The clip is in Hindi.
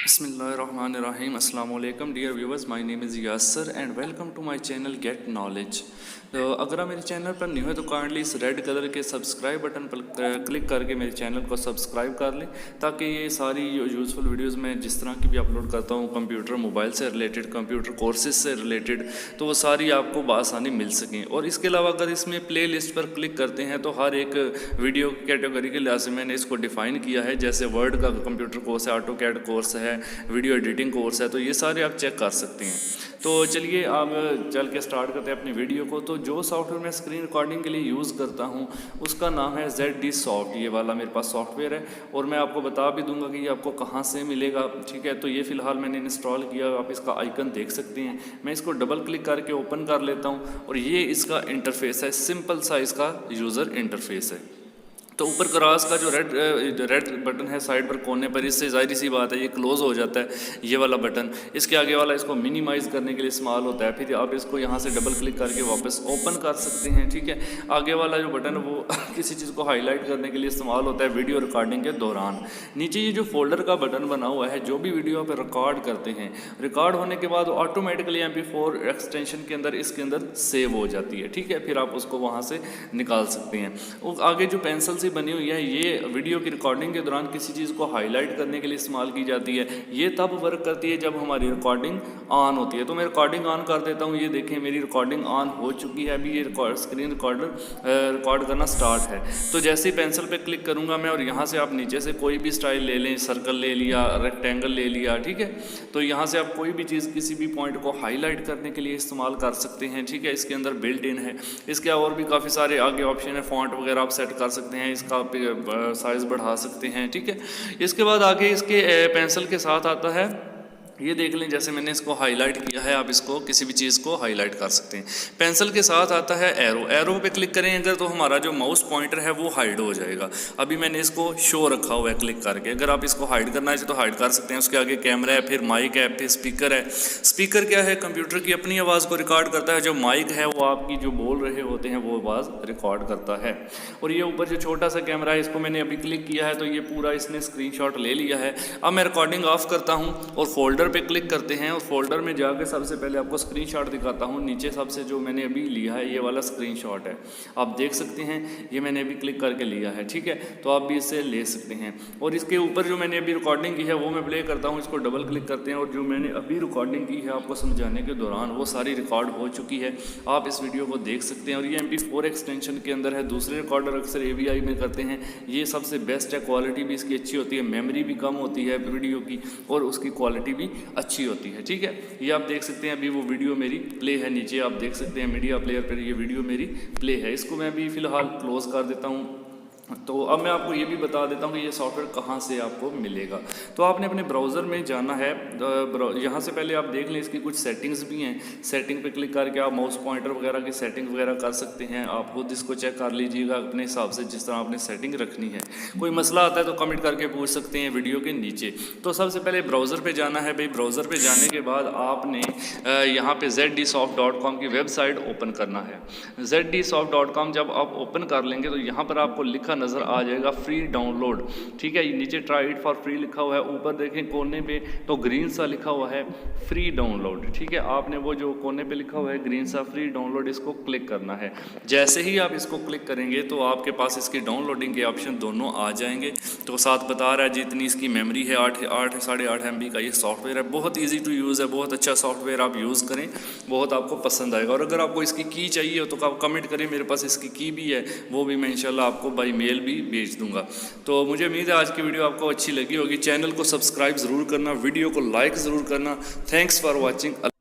Bismillahirrahmanirrahim. Assalamu alaikum dear viewers, my name is Yasir and welcome to my channel Get Knowledge. तो अगर आप मेरे चैनल पर न्यू है तो काइंडली इस रेड कलर के सब्सक्राइब बटन पर क्लिक करके मेरे चैनल को सब्सक्राइब कर लें, ताकि ये सारी यूज़फुल वीडियोस मैं जिस तरह की भी अपलोड करता हूँ कंप्यूटर मोबाइल से रिलेटेड, कंप्यूटर कोर्सेज से रिलेटेड, तो वो सारी आपको बआसानी मिल सकें। और इसके अलावा अगर इसमें प्ले लिस्ट पर क्लिक करते हैं तो हर एक वीडियो कैटेगरी के लिहाज से मैंने इसको डिफ़ाइन किया है। जैसे वर्ड का कंप्यूटर कोर्स है, ऑटोकैड कोर्स है, वीडियो एडिटिंग कोर्स है, तो ये सारे आप चेक कर सकते हैं। तो चलिए आप चल के स्टार्ट करते हैं अपनी वीडियो को। तो जो सॉफ्टवेयर मैं स्क्रीन रिकॉर्डिंग के लिए यूज़ करता हूँ उसका नाम है ZD Soft। ये वाला मेरे पास सॉफ्टवेयर है और मैं आपको बता भी दूंगा कि ये आपको कहाँ से मिलेगा, ठीक है। तो ये फ़िलहाल मैंने इंस्टॉल किया, आप इसका आइकन देख सकते हैं। मैं इसको डबल क्लिक करके ओपन कर लेता हूँ और ये इसका इंटरफेस है, सिंपल सा इसका यूज़र इंटरफेस है। तो ऊपर क्रॉस का जो रेड बटन है साइड पर कोने पर, इससे ज़ाहिर सी बात है ये क्लोज हो जाता है ये वाला बटन। इसके आगे वाला इसको मिनिमाइज़ करने के लिए इस्तेमाल होता है। फिर आप इसको यहाँ से डबल क्लिक करके वापस ओपन कर सकते हैं, ठीक है। आगे वाला जो बटन है वो किसी चीज़ को हाईलाइट करने के लिए इस्तेमाल होता है वीडियो रिकॉर्डिंग के दौरान। नीचे ये जो फोल्डर का बटन बना हुआ है, जो भी वीडियो पर रिकॉर्ड करते हैं, रिकॉर्ड होने के बाद ऑटोमेटिकली MP4 एक्सटेंशन के अंदर इसके अंदर सेव हो जाती है, ठीक है। फिर आप उसको वहाँ से निकाल सकते हैं। आगे जो पेंसिल से बनी हुई है, ये वीडियो की रिकॉर्डिंग के दौरान किसी चीज़ को हाईलाइट करने के लिए इस्तेमाल की जाती है। ये तब वर्क करती है जब हमारी रिकॉर्डिंग ऑन होती है। तो मैं रिकॉर्डिंग ऑन कर देता हूँ। ये देखें मेरी रिकॉर्डिंग ऑन हो चुकी है। अभी ये स्क्रीन रिकॉर्ड करना स्टार्ट है। तो जैसे ही पेंसिल पे क्लिक करूँगा मैं और यहाँ से आप नीचे से कोई भी स्टाइल ले लें, सर्कल ले लिया, रेक्टेंगल ले लिया, ठीक है। तो यहाँ से आप कोई भी चीज़ किसी भी पॉइंट को हाईलाइट करने के लिए इस्तेमाल कर सकते हैं, ठीक है। इसके अंदर बिल्ट इन है। इसके और भी काफ़ी सारे आगे ऑप्शन है, फॉन्ट वगैरह आप सेट कर सकते हैं, इसका साइज़ बढ़ा सकते हैं, ठीक है। इसके बाद आगे इसके पेंसिल के साथ आता है, ये देख लें जैसे मैंने इसको हाईलाइट किया है, आप इसको किसी भी चीज़ को हाईलाइट कर सकते हैं। पेंसिल के साथ आता है एरो। एरो पे क्लिक करें अगर तो हमारा जो माउस पॉइंटर है वो हाइड हो जाएगा। अभी मैंने इसको शो रखा हुआ है क्लिक करके। अगर आप इसको हाइड करना है तो हाइड कर सकते हैं। उसके आगे कैमरा है, फिर माइक है, फिर स्पीकर है। स्पीकर क्या है? कंप्यूटर की अपनी आवाज़ को रिकॉर्ड करता है। जो माइक है वो आपकी जो बोल रहे होते हैं वो आवाज़ रिकॉर्ड करता है। और ये ऊपर जो छोटा सा कैमरा है, इसको मैंने अभी क्लिक किया है तो ये पूरा इसने स्क्रीनशॉट ले लिया है। अब मैं रिकॉर्डिंग ऑफ करता हूँ और फोल्डर पे क्लिक करते हैं और फोल्डर में जाके सबसे पहले आपको स्क्रीनशॉट दिखाता हूँ। नीचे सबसे जो मैंने अभी लिया है ये वाला स्क्रीनशॉट है, आप देख सकते हैं। ये मैंने अभी क्लिक करके लिया है, ठीक है। तो आप भी इससे ले सकते हैं। और इसके ऊपर जो मैंने अभी रिकॉर्डिंग की है वो मैं प्ले करता हूँ। इसको डबल क्लिक करते हैं और जो मैंने अभी रिकॉर्डिंग की है आपको समझाने के दौरान वो सारी रिकॉर्ड हो चुकी है। आप इस वीडियो को देख सकते हैं। और ये MP4 एक्सटेंशन के अंदर है। दूसरे रिकॉर्डर अक्सर AVI में करते हैं। ये सबसे बेस्ट है, क्वालिटी भी इसकी अच्छी होती है, मेमोरी भी कम होती है वीडियो की और उसकी क्वालिटी भी अच्छी होती है, ठीक है। ये आप देख सकते हैं। अभी वो वीडियो मेरी प्ले है, नीचे आप देख सकते हैं मीडिया प्लेयर पर ये वीडियो मेरी प्ले है। इसको मैं अभी फ़िलहाल क्लोज़ कर देता हूँ। तो अब मैं आपको ये भी बता देता हूँ कि ये सॉफ्टवेयर कहाँ से आपको मिलेगा। तो आपने अपने ब्राउज़र में जाना है। यहाँ से पहले आप देख लें इसकी कुछ सेटिंग्स भी हैं। सेटिंग पे क्लिक करके आप माउस पॉइंटर वगैरह की सेटिंग वगैरह कर सकते हैं। आप खुद इसको चेक कर लीजिएगा अपने हिसाब से जिस तरह आपने सेटिंग रखनी है। कोई मसला आता है तो कमेंट करके पूछ सकते हैं वीडियो के नीचे। तो सबसे पहले ब्राउज़र पर जाना है भाई। ब्राउज़र पर जाने के बाद आपने यहाँ पर zdsoft.com की वेबसाइट ओपन करना है। zdsoft.com जब आप ओपन कर लेंगे तो यहाँ पर आपको लिखा नज़र आ जाएगा फ्री डाउनलोड, ठीक है। नीचे ट्राई इट फॉर फ्री लिखा हुआ है। ऊपर देखें कोने पे तो ग्रीन सा लिखा हुआ है फ्री डाउनलोड, ठीक है। आपने वो जो कोने पे लिखा हुआ है ग्रीन सा फ्री डाउनलोड, इसको क्लिक करना है। जैसे ही आप इसको क्लिक करेंगे तो आपके पास इसकी डाउनलोडिंग के ऑप्शन दोनों आ जाएंगे। तो साथ बता रहा है जितनी इसकी मेमोरी है 8.5 MB का ये सॉफ्टवेयर है। बहुत ईजी टू यूज़ है, बहुत अच्छा सॉफ्टवेयर, आप यूज़ करें, बहुत आपको पसंद आएगा। और अगर आपको इसकी की चाहिए हो तो आप कमेंट करें, मेरे पास इसकी की भी है, वो भी मैं इंशाल्लाह आपको बाई मेल भी भेज दूंगा। तो मुझे उम्मीद है आज की वीडियो आपको अच्छी लगी होगी। चैनल को सब्सक्राइब ज़रूर करना, वीडियो को लाइक ज़रूर करना। Thanks for watching.